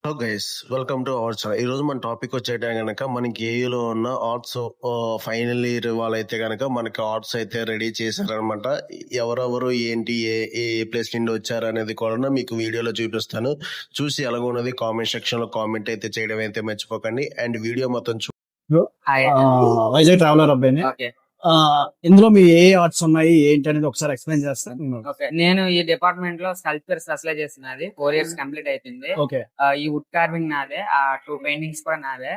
Hello guys, welcome to our channel. ఈరోజు మన topic వచ్చేట గనక మనకి ఏఈలో ఉన్న ఆర్ట్స్ ఫైనల్ ఇయర్ వాళ్ళైతే గనక మనకి ఆర్ట్స్ అయితే రెడీ చేశారనమాట. ఎవరెవరు ఏంటి ఏ ఏ ప్లేస్ నుండి వచ్చారు అనేది కూడా మీకు వీడియోలో చూపిస్తాను. చూసి ఎలాగో ఉన్నది కామెంట్ సెక్షన్ లో కామెంట్ అయితే చేయడం అయితే మర్చిపోకండి. అండ్ వీడియో మొత్తం వైజాగ్ ట్రావెలర్ అబ్బాయిని. ఇందులో మీ ఏ ఆర్ట్స్ ఉన్నాయి ఏంటి అనేది ఒకసారి ఎక్స్ప్లెయిన్ చేస్తాను. నేను ఈ డిపార్ట్మెంట్ లో స్కల్ప్చర్ స్పెషలైజ్ చేస్తున్నది 4 years కంప్లీట్ అయిపోయింది. ఈ వుడ్ కార్వింగ్ నాదే, ఆ 2 paintings కూడా నాదే.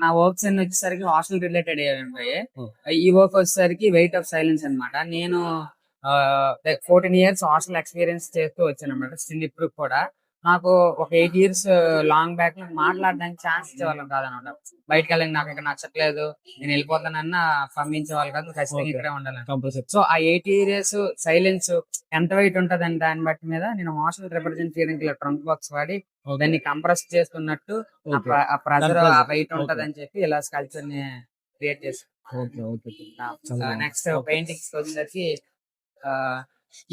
నా వర్క్స్ అన్ని వచ్చేసరికి హాస్టల్ రిలేటెడ్ ఉంటాయి. ఈ వర్క్ వచ్చేసరికి వెయిట్ ఆఫ్ సైలెన్స్ అనమాట. నేను 14 years హాస్టల్ ఎక్స్పీరియన్స్ చేస్తూ వచ్చాను అనమాట. స్టిల్ ఇప్పుడు కూడా నాకు ఒక 8 years లాంగ్ బ్యాక్ లో మాట్లాడడానికి ఛాన్స్ ఇచ్చేవాళ్ళం కాదనమాట. బయటకు వెళ్ళి నాకు ఇక్కడ నచ్చట్లేదు, నేను వెళ్ళిపోతానన్నా పంపించేవాళ్ళు కాదు, ఖచ్చితంగా ఇక్కడే ఉండాలని. సో ఆ 8 years సైలెన్స్ ఎంత వెయిట్ ఉంటదని దాన్ని బట్టి మీద నేను హాస్టల్ రిప్రజెంట్ చేయడానికి ట్రంక్ బాక్స్ వాడి దాన్ని కంప్రెస్ చేస్తున్నట్టు ఆ ప్రెజర్ ఆ వెయిట్ ఉంటదని చెప్పి ఇలా స్కల్ప్చర్ ని క్రియేట్ చేస్తాను. నెక్స్ట్ పెయింటింగ్స్ వచ్చేసరికి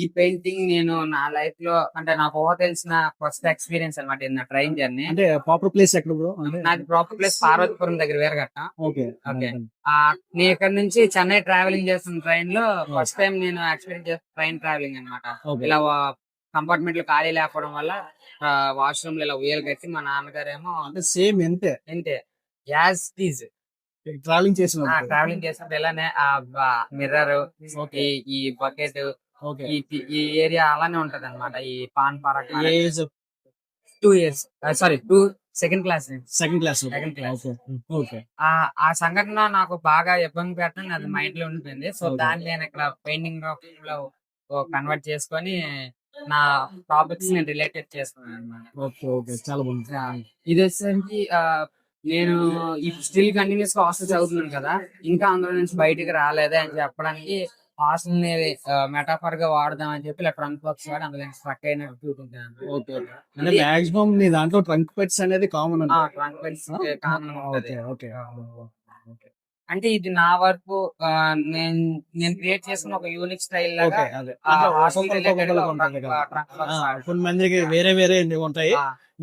ఈ పెయింటింగ్ నేను నా లైఫ్ లో అంటే నాకు తెలిసిన ఫస్ట్ ఎక్స్పీరియన్స్ అనమాట. నా ట్రైన్ జర్నీ. అంటే ప్రాపర్ ప్లేస్ ఎక్కడ బ్రో? నాది ప్రాపర్ ప్లేస్ పార్వతీపురం దగ్గర వేరగట్ట. నేను ఇక్కడ నుంచి చెన్నై ట్రావెలింగ్ చేస్తున్న ట్రైన్ లో ఫస్ట్ టైం నేను ఎక్స్పీరియన్స్ చేస్తున్న ట్రైన్ ట్రావెలింగ్ అనమాట. ఇలా కంపార్ట్మెంట్ లో ఖాళీ లేకపోవడం వల్ల వాష్రూమ్ లో ఇలా ఉయ్యలు కట్టి మా నాన్నగారేమో అంటే సేమ్ ఎంతే యాజ్ టీజ్ ట్రావెలింగ్ చేసినప్పుడు ఇలానే ఆ మిర్రర్, ఈ బకెట్, ఈ ఏరియా అలానే ఉంటది అనమాట. ఈ pan park 2 years second class. ఆ సంఘటన నాకు బాగా ఇబ్బంది పెట్టడం అది మైండ్ లో ఉండిపోయింది. సో దాన్ని నేను ఇక్కడ పెయింటింగ్ లో కన్వర్ట్ చేసుకొని నా టాపిక్స్ నేను రిలేటెడ్ చేసుకున్నాను అనమాట. చాలా బాగుంది. ఇది వచ్చేసరికి నేను స్టిల్ కంటిన్యూస్ గా హాస్టల్ చదువుతున్నాను కదా, ఇంకా అందులో నుంచి బయటికి రాలేదే అని చెప్పడానికి హాస్టల్ ని మెటాఫర్ గా వాడదాం అని చెప్పి ఇలా ట్రంక్ బాక్స్ వాడి అందులో స్ట్రక్ అయినట్టు చూపించాను. మాక్సిమం నీ దాంట్లో ట్రంక్ పెట్స్ అనేది కామన్. Trunk pets common. అంటే ఇది నా వరకు నేను క్రియేట్ చేసిన ఒక యూనిక్ స్టైల్ లాగా. కొన్ని మందికి వేరే వేరే ఉంటాయి,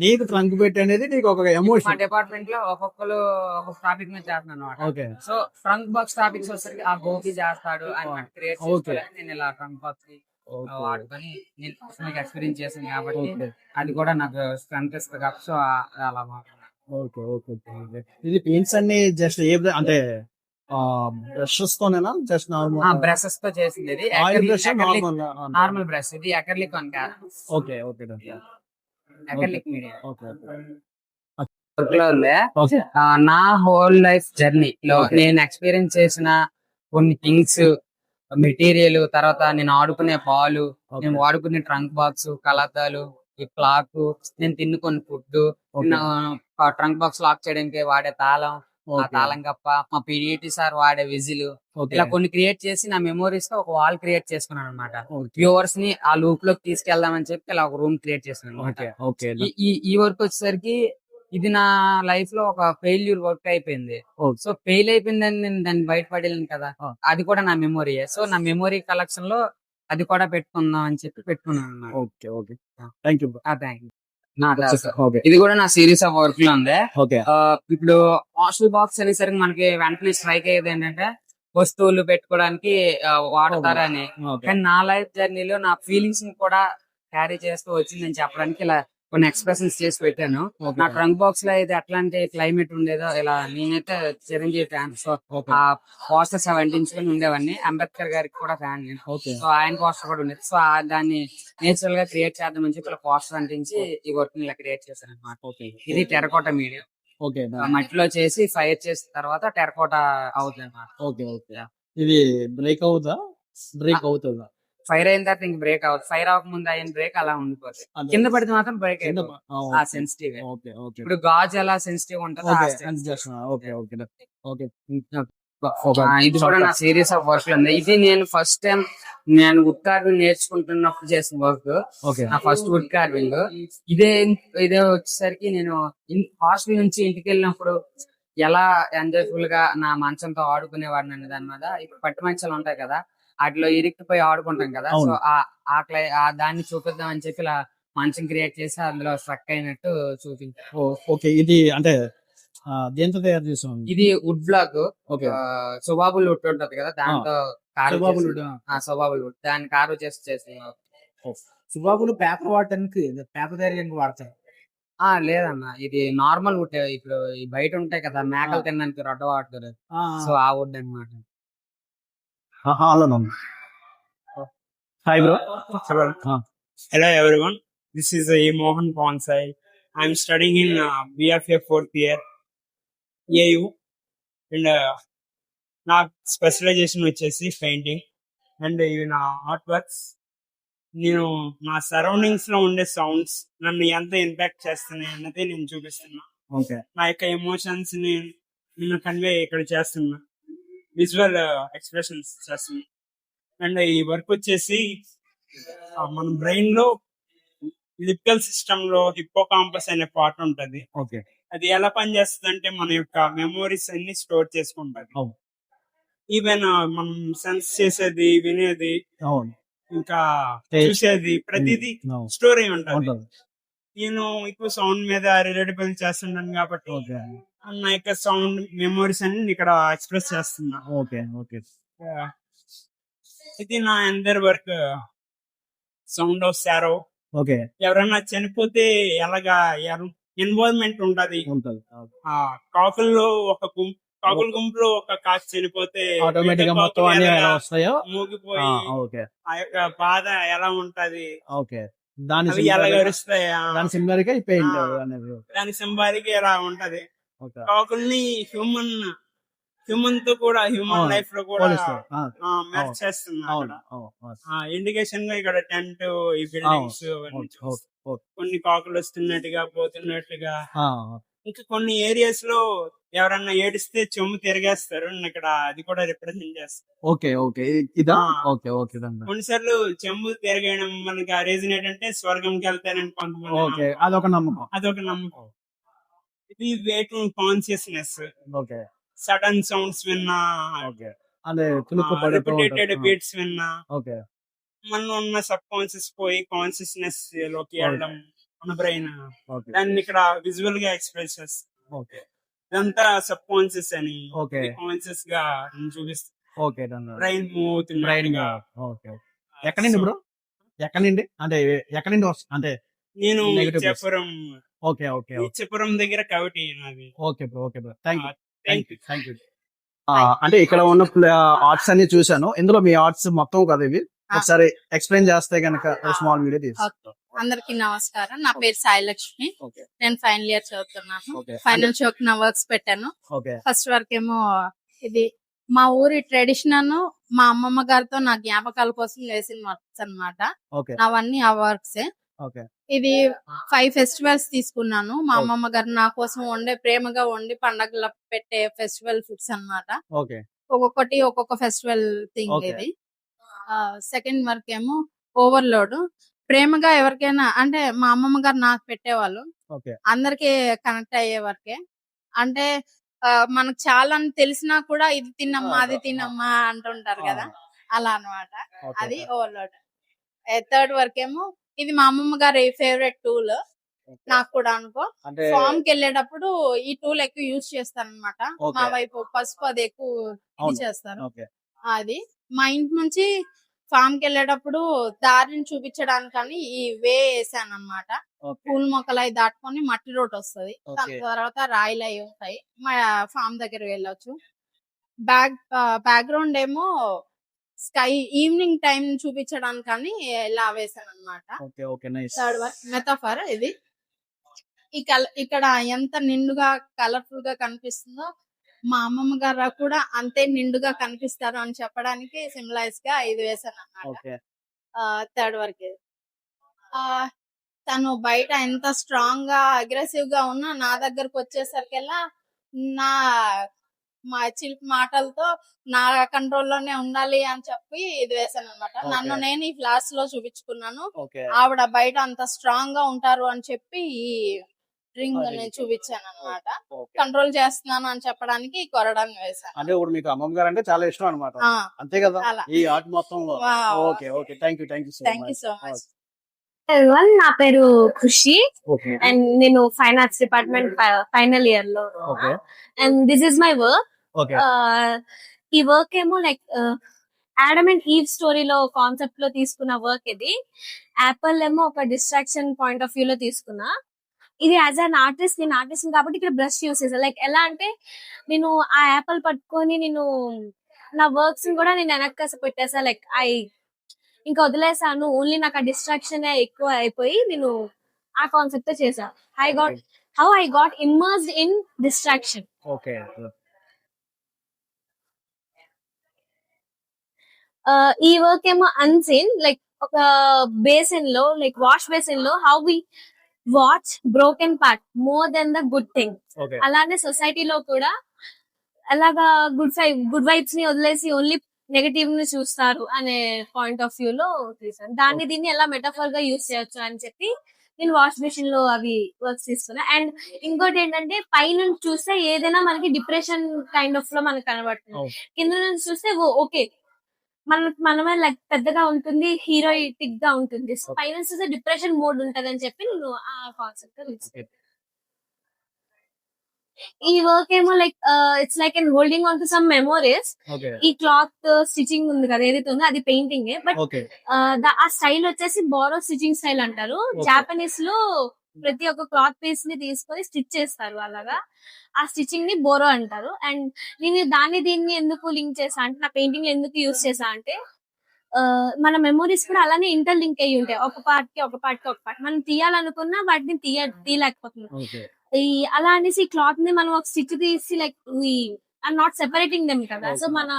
నీకు ట్రంక్ పెట్టి అనేది నీకు ఒక ఎమోషన్. మా డిపార్ట్మెంట్ లో ఒక్కొక్కరు ఒక్కొక్క టాపిక్ మీద చేస్తున్నాను అనమాట. సో ట్రంక్ బాక్స్ టాపిక్స్ వచ్చేసరికి ఆ గోపి చేస్తాడు అని క్రియేట్ చేస్తాను. నేను ఇలా ట్రంక్ బాక్స్ వాడుకొని నేను ఎక్స్పీరియన్స్ చేశాను కాబట్టి అది కూడా నాకు కనిపిస్తుంది కాబట్టి సో అలా మాట్లాడుతున్నాను. ఇది పెయింట్స్ అన్ని జస్ట్ అంటే బ్రషెస్ తోనేనా? జస్ట్ నార్మల్ బ్రషెస్ తో చేసింది. ఇది నార్మల్ బ్రష్, ఇది అక్రిలిక్ అక్రిలిక్ మీడియం. నా హోల్ లైఫ్ జర్నీ లో నేను ఎక్స్పీరియన్స్ చేసిన కొన్ని థింగ్స్, మెటీరియల్, తర్వాత నేను ఆడుకునే బాల్, నేను వాడుకునే ట్రంక్ బాక్స్, కలతాలు, ఈ క్లాక్, నేను తిన్నుకున్న ఫుడ్, ట్రంక్ బాక్స్ లాక్ చేయడానికి వాడే తాళం, ఆ తాళం కప్ప, మా పీడిటి సార్ వాడే విజిల్, ఇలా కొన్ని క్రియేట్ చేసి నా మెమోరీస్ తో ఒక వాల్ క్రియేట్ చేసుకున్నాను అనమాట. వ్యూవర్స్ ని ఆ లూప్ లోకి తీసుకెళ్దామని చెప్పి ఇలా ఒక రూమ్ క్రియేట్ చేస్తున్నాను. ఈ వర్క్ వచ్చేసరికి ఇది నా లైఫ్ లో ఒక ఫెయిల్యూర్ వర్క్ అయిపోయింది. సో ఫెయిల్ అయిపోయిందని నేను దాన్ని బయటపడలేను కదా, అది కూడా నా మెమోరీయే. సో నా మెమోరీ కలెక్షన్ లో అది కూడా పెట్టుకుందాం అని చెప్పి పెట్టుకున్నాను. Thank you. ఇది కూడా నా సిరీస్ ఆఫ్ వర్క్ లో ఉంది. ఇప్పుడు హాస్టల్ బాక్స్ అనేసరికి మనకి వెంటనే స్ట్రైక్ అయ్యేది ఏంటంటే వస్తువులు పెట్టుకోవడానికి వాడతారని. కానీ నా లైఫ్ జర్నీలో నా ఫీలింగ్స్ ని కూడా క్యారీ చేస్తూ వచ్చిందని చెప్పడానికి ఇలా కొన్ని ఎక్స్ప్రెషన్స్ చేసి పెట్టాను. నా ట్రంక్ బాక్స్ లో అయితే ఎట్లాంటి క్లైమేట్ ఉండేదో ఇలా నేనైతే చిరంజీవి ఫ్యాన్. సో ఆ పోస్టర్స్ అవి అంటించుకొని ఉండేవాడిని. అంబేద్కర్ గారికి కూడా ఫ్యాన్ నేను. సో ఆయన పోస్టర్ కూడా ఉండేది. సో దాన్ని నేచురల్ గా క్రియేట్ చేద్దామని చెప్పి ఇలా పోస్టర్ అంటించి ఈ వర్క్ ని ఇలా క్రియేట్ చేశాను అనమాట. ఇది టెరకోటా మీడియం. మట్టిలో చేసి ఫైర్ చేసిన తర్వాత టెరకోటా అవుతుంది అన్నమాట. ఇది బ్రేక్ అవుతుందా? ఫైర్ అయిన తర్వాత ఇంక బ్రేక్ అవుతుంది. ఫైర్ అవ్వకముందు అయిన బ్రేక్ అలా ఉండిపోతుంది. కింద పడితే మాత్రం బ్రేక్ అయిపోతుంది. సెన్సిటివ్. ఇప్పుడు గాజు ఎలా సెన్సిటివ్ ఉంటుందో ఇది కూడా నా సిరీస్ ఆఫ్ వర్క్ ఉంది. ఇది నేను ఫస్ట్ టైం నేను వుడ్ కార్వింగ్ నేర్చుకుంటున్నప్పుడు చేసిన వర్క్. నా ఫస్ట్ వుడ్ కార్వింగ్ ఇదే వచ్చేసరికి నేను హాస్టల్ నుంచి ఇంటికి వెళ్ళినప్పుడు ఎలా ఎంజాయ్ఫుల్ గా నా మంచంతో ఆడుకునేవాడిని అనే దాని మీద. ఇప్పుడు పట్టి మంచాలు ఉంటాయి కదా, వాటిలో ఇరిక్కిపోయి ఆడుకుంటాం కదా. సో దాన్ని చూపిద్దాం అని చెప్పి ఇలా మంచం క్రియేట్ చేసి అందులో స్ట్రక్ అయినట్టు చూపించారు. ఓకే, ఇది అంటే దేంతో తయారు చేసాం? ఇది వుడ్ బ్లాక్, ఓకే, సుబాబుల్ వుడ్ ఉంటది కదా, దాంతో సుబాబుల్ వుడ్. సుబాబుల్ వుడ్ దాన్ని కార్వ్ చేస్తున్నారు. సుబాబులు పేపర్ వాడటానికి, పేపర్ తయారీకి వాడతారు. లేదన్న, ఇది నార్మల్ వుడ్. ఇప్పుడు ఈ బయట ఉంటాయి కదా మేకలు తినడానికి రొడ్డ వాడతారు, సో ఆ వుడ్ అన్నమాట. Hi bro. Hello everyone, this is A. Mohan Ponsai. I am studying in BFA 4th year AU and నా స్పెషలైజేషన్ వచ్చేసి పెయింటింగ్ అండ్ ఇవి నా ఆర్ట్ వర్క్స్. నేను నా సరౌండింగ్స్ లో ఉండే సౌండ్స్ నన్ను ఎంత ఇంపాక్ట్ చేస్తున్నాయి అన్నది నేను చూపిస్తున్నా. ఓకే, నా యొక్క ఎమోషన్స్ ని నేను కన్వే ఇక్కడ చేస్తున్నా, విజువల్ ఎక్స్ప్రెషన్స్ చేస్తున్నా. అండ్ ఈ వర్క్ వచ్చేసి మన బ్రెయిన్ లో లిపికల్ సిస్టమ్ లో హిప్పోకాంపస్ అనే పార్ట్ ఉంటది. ఓకే, అది ఎలా పనిచేస్తుంది అంటే మన యొక్క మెమోరీస్ అన్ని స్టోర్ చేసుకుంటది. అవును. ఈవెన్ మనం సెన్స్ చేసేది, వినేది, అవును, ఇంకా Taste. చూసేది ప్రతిదీ అవును. స్టోర్ అయి ఉంటది. ఉంటుంది. నేను ఎక్కువ సౌండ్ మీద రిలేటబుల్ చేస్తున్నాను కాబట్టి ఓకే, నా యొక్క సౌండ్ మెమోరీస్ అన్ని ఇక్కడ ఎక్స్ప్రెస్ చేస్తున్నా. ఓకే, ఓకే, ఇది నా అందరి work. Sound of sorrow. Okay, ఎవరైనా చనిపోతే ఎలాగా ఇన్వాల్వ్మెంట్ ఉంటది. ఉంటుంది. ఆ కాకుల్లో కాకుల గుంపులో ఒక కాకి చనిపోతే ఆటోమేటిక్ గా మొత్తం అన్ని ఎలా వస్తాయో. మూగిపోయి ఓకే, ఆ యొక్క బాధ ఎలా ఉంటది, ఓకే, దాని అవి ఎలా గడుస్తాయా, దాని సింబల్ గా పెయింట్ ఆ. అనేది. దాని సింబాలిక్ ఎలా ఉంటది. ఓకే, కాకుల్ని హ్యూమన్ తో కూడా, హ్యూమన్ అవును. లైఫ్ లో కూడా పోలిస్తారు. మ్యాచ్ అవును. చేస్తున్నా. అవును, అవును, ఇండికేషన్ గా ఇక్కడ టెంట్, ఈ బిల్డింగ్స్ కొన్ని కాకులు వస్తున్నట్టుగా పోతున్నట్టుగా. ఇంకా కొన్ని ఏరియాస్ లో ఎవరన్నా ఏడిస్తే చెమ్ము తిరిగేస్తారు, ఇక్కడ అది కూడా రిప్రజెంట్ చేస్తారు. ఓకే, ఓకే, ఇదా? ఆ. ఓకే, ఓకే, కొన్నిసార్లు చెంబు తిరగడం మనకి ఆ రీజన్ ఏంటంటే స్వర్గంకి వెళ్తారని కొంతమంది ఓకే, నమ్మకం. అదొక నమ్మకం. అదొక నమ్మకం. ఇది way to consciousness. Okay, sudden sounds విన్నా, ఓకే, అదే రిపిటేటెడ్ బీట్స్ విన్నా ఓకే, మనలో ఉన్న సబ్ కాన్షియస్ పోయి కాన్షియస్నెస్ లోకి వెళ్ళడం మన బ్రెయిన్ ఓకే, దాన్ని ఇక్కడ విజువల్ గా ఎక్స్ప్రెస్ చేస్తుంది. ఓకే, ఇదంతా సబ్ కాన్షియస్ అని ఓకే, కాన్షియస్ గా చూపిస్తుంది. ఓకే, బ్రెయిన్ మూవ్ అవుతుంది. బ్రెయిన్. ఓకే, ఎక్కడి నుండి బ్రో? ఎక్కడి నుండి అంటే ఎక్కడి నుండి అంటే? నేను Negative చెప్పరం, ఓకే, ఓకే, చెప్పరం దగ్గర కవిటి నాది. Okay bro, okay bro, thank you, thank you. Thank you. అంటే ఇక్కడ ఉన్న ఆర్ట్స్ అన్ని చూసాను. ఇందులో మీ ఆర్ట్స్ మొత్తం కదా ఇవి? ఒకసారి ఎక్స్ప్లెయిన్ చేస్తే గనక స్మాల్ వీడియో తీసి. అందరికి నమస్కారం. నా పేరు సాయి లక్ష్మి. ఓకే, నేను ఫైనల్ ఇయర్ చదువుతున్నాను. ఓకే, ఫైనల్ షోక్ నా వర్క్స్ పెట్టాను. ఓకే, ఫస్ట్ వర్క్ ఏమో ఇది మా ఊరి ట్రెడిషనల్, మా అమ్మమ్మ గారితో నా జ్ఞాపకాల కోసం వేసిన వర్క్స్ అన్నమాట. ఓకే, అవన్నీ ఆ వర్క్స్. ఓకే, ఇది 5 ఫెస్టివల్స్ తీసుకున్నాను. మా ఓకే. అమ్మమ్మ గారు నా కోసం ప్రేమగా వండి పండగల పెట్టే ఫెస్టివల్ ఫుడ్స్ అన్నమాట. ఓకే, ఒక్కొక్కటి ఒక్కొక్క ఫెస్టివల్ థింగ్ ఓకే. ఇది. సెకండ్ వర్క్ ఏమో ఓవర్లోడ్. ప్రేమగా ఎవరికైనా అంటే మా అమ్మమ్మ గారు నాకు పెట్టేవాళ్ళు, ఓకే, అందరికి కనెక్ట్ అయ్యే వరకే. అంటే మనకు చాలా తెలిసినా కూడా ఇది తిన్నమ్మా అది తిన్నమ్మా అంటుంటారు కదా, అలా అన్నమాట. ఓకే, అది ఓవర్లోడ్. థర్డ్ వర్క్ ఏమో ఇది మా అమ్మమ్మ గారి ఫేవరెట్ టూల్, నాకు కూడా అనుకో. అంటే ఫామ్ కి వెళ్ళేటప్పుడు ఈ టూల్ ఎక్కువ యూజ్ చేస్తాను అనమాట. ఓకే. మా వైపు పసుపు అది ఎక్కువ ఇది అవును. చేస్తారు. ఓకే, అది మా ఇంటి నుంచి ఫామ్ కి వెళ్ళేటప్పుడు దారిని చూపించడానికని ఈ వే వేసాను అనమాట. ఓకే, పూల మొక్కలు అవి దాటుకొని మట్టి రోడ్ వస్తది, దాని ఓకే. తర్వాత రాయిలు అవి ఉంటాయి, మా ఫామ్ దగ్గర వెళ్ళొచ్చు. బ్యాక్గ్రౌండ్ ఏమో స్కై ఈవినింగ్ టైం చూపించడానికని ఇలా వేసాను అనమాట. Okay, okay, nice. Third work metaphor ఇది. ఇక్కడ ఎంత నిండుగా కలర్ఫుల్ గా కనిపిస్తుందో మా అమ్మమ్మ గారు కూడా అంతే నిండుగా కనిపిస్తారు అని చెప్పడానికి సిమిలైజ్ గా ఇది వేసాను అన్నమాట. ఓకే, థర్డ్ వర్క్ ఇది. తను బయట ఎంత స్ట్రాంగ్ గా అగ్రెసివ్ గా ఉన్నా నా దగ్గరకు వచ్చేసరికెల్లా నా మా చిలిపి మాటలతో నా కంట్రోల్లోనే ఉండాలి అని చెప్పి ఇది వేసాను అనమాట. Okay. నన్ను నేను ఈ క్లాస్ లో చూపించుకున్నాను. ఓకే, ఆవిడ బయట అంత స్ట్రాంగ్ గా ఉంటారు అని చెప్పి ఈ రింగ్ ring. నేను చూపించాను అనమాట. ఓకే. కంట్రోల్ చేస్తున్నాను అని చెప్పడానికి ఈ కొరడాన్ని వేసాను. అంటే ఇప్పుడు మీకు అమ్మమ్మ గారు అంటే చాలా ఇష్టం అనమాట, ఆ, అంతే కదా అలా. ఈ ఆర్ట్ మొత్తంలో? Wow. Okay, okay, thank you so thank you much. So much. everyone, నా పేరు ఖుషి ఓకే అండ్ నేను fine arts department final year లో okay and this is my work. Okay ఈ వర్క్ ఏమో లైక్ ఆడమ్ అండ్ ఈవ్ స్టోరీలో concept లో తీసుకున్న work ఇది. యాపిల్ ఏమో ఒక డిస్ట్రాక్షన్ పాయింట్ ఆఫ్ వ్యూ లో తీసుకున్నా. ఇది యాజ్ అన్ ఆర్టిస్ట్, నేను ఆర్టిస్ట్ కాబట్టి ఇక్కడ బ్రష్ యూస్ చేసాను. లైక్ ఎలా అంటే నేను ఆ యాపిల్ పట్టుకొని నేను నా వర్క్స్ కూడా నేను వెనక్కి పెట్టేసా. లైక్ ఇంకా వదిలేసాను. ఓన్లీ నాకు ఆ డిస్ట్రాక్షన్ ఎక్కువ అయిపోయి నేను ఆ కాన్సెప్ట్ తో చేసా. I got immersed in distraction. Okay ఈ వర్క్ ఏమో అన్సీన్, లైక్ ఒక బేసిన్ లో, లైక్ వాష్ బేసిన్ లో how we watch broken part more than the good thing. Okay అలానే సొసైటీలో కూడా అలాగా గుడ్ వైబ్స్ ని వదిలేసి ఓన్లీ నెగటివ్ ని చూస్తారు అనే పాయింట్ ఆఫ్ వ్యూ లో తీసాను. దాన్ని దీన్ని ఎలా మెటాఫర్ గా యూజ్ చేయొచ్చు అని చెప్పి నేను వాష్ మెషిన్ లో అవి వర్క్స్ తీసుకున్నా. అండ్ ఇంకోటి ఏంటంటే పైనుంచి చూస్తే ఏదైనా మనకి డిప్రెషన్ కైండ్ ఆఫ్ లో మనకు కనబడుతుంది. కింద నుంచి చూస్తే ఓకే మనమే లైక్ పెద్దగా ఉంటుంది, హీరోయిటిక్ గా ఉంటుంది. పైన చూస్తే డిప్రెషన్ మోడ్ ఉంటది అని చెప్పి నేను ఆ కాన్సెప్ట్. ఈ వర్క్ ఏమో like it's like and holding on to some memories. Okay ఈ క్లాత్ స్టిచింగ్ ఉంది కదా ఏదైతే ఉందో అది పెయింటింగ్. బట్ ఓకే ఆ స్టైల్ వచ్చేసి బోరో స్టిచింగ్ స్టైల్ అంటారు. జాపనీస్ లో ప్రతి ఒక్క క్లాత్ పీస్ ని తీసుకొని స్టిచ్ చేస్తారు. అలాగా ఆ స్టిచింగ్ ని బోరో అంటారు. అండ్ నేను దీన్ని ఎందుకు లింక్ చేసా అంటే, నా పెయింటింగ్ ఎందుకు యూజ్ చేసా అంటే మన మెమోరీస్ కూడా అలానే ఇంటర్ లింక్ అయ్యి ఉంటాయి. ఒక పార్ట్ కి ఒక పార్ట్ మనం తీయాలనుకున్నా వాటిని తీయలేకపోతున్నాం. ఓకే అలా అనేసి క్లాత్ ని మనం ఒక స్టిచ్ తీసి like I'm not separating them కదా. సో మన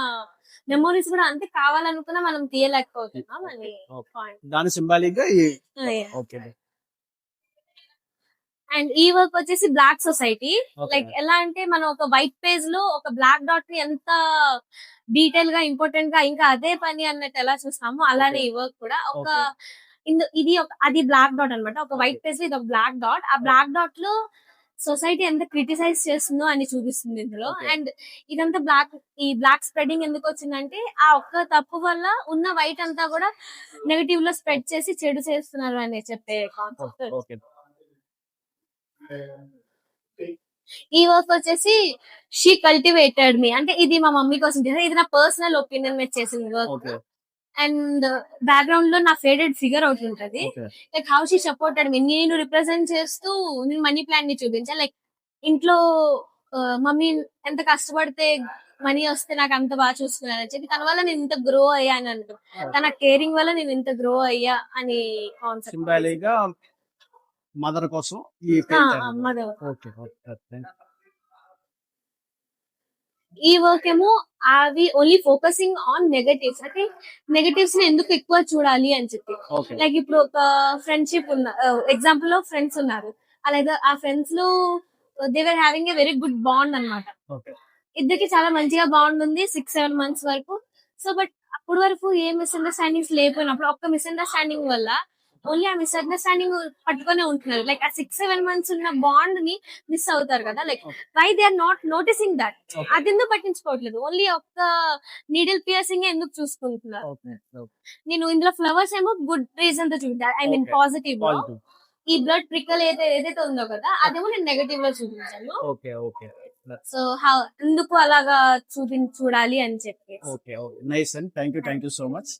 మెమోరీస్ కూడా అంతే కావాలనుకున్నా మనం తీయలేకపోతున్నాం అని పాయింట్. దాని సింబాలిక్ గా ఓకే అండ్ ఈ వర్క్ వచ్చేసి బ్లాక్ సొసైటీ. Okay. లైక్ ఎలా అంటే మనం ఒక వైట్ పేజ్ లో ఒక బ్లాక్ డాట్ ని ఎంత డీటెయిల్ గా ఇంపార్టెంట్ గా ఇంకా అదే పని అన్నట్టు ఎలా చూస్తామో అలానే ఈ వర్క్ కూడా ఒక అది బ్లాక్ డాట్ అన్నమాట. ఒక వైట్ పేజ్ లో ఇది ఒక బ్లాక్ డాట్. ఆ బ్లాక్ డాట్ లో సొసైటీ ఎంత క్రిటిసైజ్ చేస్తుందో అని చూపిస్తుంది ఇందులో. Okay. అండ్ ఇదంతా ఈ బ్లాక్ స్ప్రెడింగ్ ఎందుకు వచ్చిందంటే ఆ ఒక్క తప్పు వల్ల ఉన్న వైట్ అంతా కూడా నెగటివ్ లో స్ప్రెడ్ చేసి చెడు చేస్తున్నారు అని చెప్పే కాన్సెప్ట్. ఓకే ఈ వర్క్ వచ్చేసి షీ కల్టివేటెడ్ మీ, అంటే ఇది మా మమ్మీ కోసం చేసిన, ఇది నా పర్సనల్ ఒపీనియన్ మీద చేసిన వర్క్. ఓకే అండ్ బ్యాక్గ్రౌండ్ లో నా ఫేవరెట్ ఫిగర్ ఒకటి ఉంటది. Okay like how she supported me, నేను రిప్రజెంట్ చేస్తూ నేను మనీ ప్లాన్ ని చూపించా. లైక్ ఇంట్లో మమ్మీ ఎంత కష్టపడితే మనీ వస్తే నాకు అంత బాగా చూసుకున్నారని చెప్పి తన వల్ల నేను ఇంత గ్రో అయ్యా అని అంటూ, తన కేరింగ్ వల్ల నేను ఇంత గ్రో అయ్యా అని కాన్సెప్ట్. సింబాలిక్ గా మదర్ కోసం ఈ మదర్. ఓకే ఓకే ఈ వర్క్ ఏమో అవి ఓన్లీ ఫోకసింగ్ ఆన్ నెగటివ్స్, అంటే నెగటివ్స్ ని ఎందుకు ఎక్కువ చూడాలి అని చెప్పి. ఓకే లైక్ ఇప్పుడు ఒక ఫ్రెండ్షిప్ ఎగ్జాంపుల్ లో ఫ్రెండ్స్ ఉన్నారు. అలాగే ఆ ఫ్రెండ్స్ లో they were having a very good bond అన్నమాట. ఓకే ఇద్దరికి చాలా మంచిగా బాండ్ ఉంది 6-7 months వరకు. సో బట్ అప్పటి వరకు ఏ మిస్అండర్స్టాండింగ్స్ లేకపోయినప్పుడు ఒక్క మిస్అండర్స్టాండింగ్ వల్ల ఓన్లీ ఆ మిస్అండర్స్టాండింగ్ పట్టుకునే ఉంటున్నారు. లైక్ ఆ 6-7 months ఉన్న బాండ్ ని మిస్ అవుతారు కదా. Like why they are not noticing that, అది ఎందుకు పట్టించుకోవట్లేదు, ఓన్లీ ఒక్క నీడిల్ పియర్సింగ్ ఎందుకు చూసుకుంటున్నారు. నేను ఇందులో ఫ్లవర్స్ ఏమో గుడ్ రీజన్ తో చూపించాను, ఐ మీన్ పాజిటివ్ లో. ఈ బ్లడ్ ప్రికల్ ఏదైతే ఉందో కదా అదేమో నేను నెగటివ్ లో చూపించాను. ఓకే ఓకే సో ఎందుకు అలాగా చూడాలి అని చెప్పి. Okay okay nice and thank you so much.